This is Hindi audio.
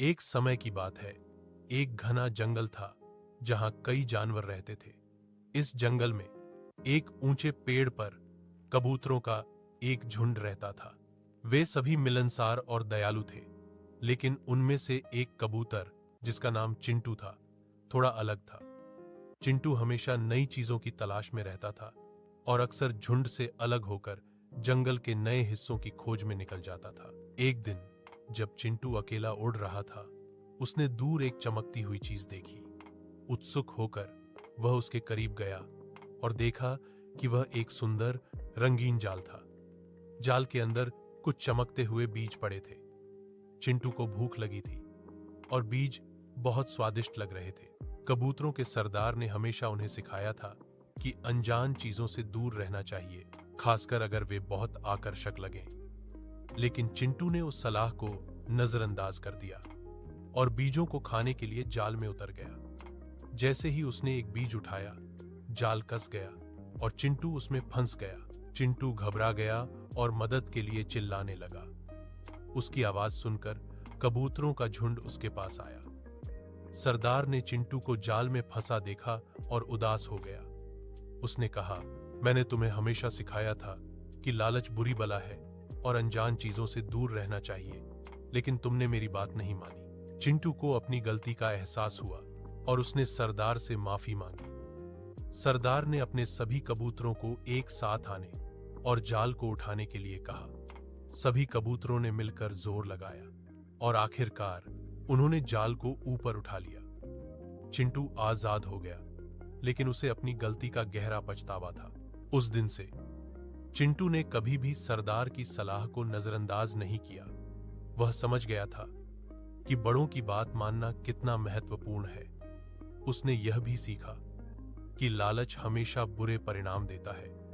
एक समय की बात है। एक घना जंगल था जहां कई जानवर रहते थे। इस जंगल में एक ऊंचे पेड़ पर कबूतरों का एक झुंड रहता था। वे सभी मिलनसार और दयालु थे, लेकिन उनमें से एक कबूतर, जिसका नाम चिंटू था, थोड़ा अलग था। चिंटू हमेशा नई चीजों की तलाश में रहता था और अक्सर झुंड से अलग होकर जंगल के नए हिस्सों की खोज में निकल जाता था। एक दिन जब चिंटू अकेला उड़ रहा था, उसने दूर एक चमकती हुई चीज देखी। उत्सुक होकर वह उसके करीब गया और देखा कि वह एक सुंदर रंगीन जाल था। जाल के अंदर कुछ चमकते हुए बीज पड़े थे। चिंटू को भूख लगी थी और बीज बहुत स्वादिष्ट लग रहे थे। कबूतरों के सरदार ने हमेशा उन्हें सिखाया था कि अनजान चीजों से दूर रहना चाहिए, खासकर अगर वे बहुत आकर्षक लगें। लेकिन चिंटू ने उस सलाह को नजरअंदाज कर दिया और बीजों को खाने के लिए जाल में उतर गया। जैसे ही उसने एक बीज उठाया, जाल कस गया और चिंटू उसमें फंस गया। चिंटू घबरा गया और मदद के लिए चिल्लाने लगा। उसकी आवाज सुनकर कबूतरों का झुंड उसके पास आया। सरदार ने चिंटू को जाल में फंसा देखा और उदास हो गया। उसने कहा, मैंने तुम्हें हमेशा सिखाया था कि लालच बुरी बला है और अनजान चीजों से दूर रहना चाहिए, लेकिन तुमने मेरी बात नहीं मानी। चिंटू को अपनी गलती का एहसास हुआ और उसने सरदार से माफी मांगी। सरदार ने अपने सभी कबूतरों को एक साथ आने और जाल को उठाने के लिए कहा। सभी कबूतरों ने मिलकर जोर लगाया और आखिरकार उन्होंने जाल को ऊपर उठा लिया। चिंटू आजाद हो गया, लेकिन उसे अपनी गलती का गहरा पछतावा था। उस दिन से चिंटू ने कभी भी सरदार की सलाह को नजरअंदाज नहीं किया। वह समझ गया था कि बड़ों की बात मानना कितना महत्वपूर्ण है। उसने यह भी सीखा कि लालच हमेशा बुरे परिणाम देता है।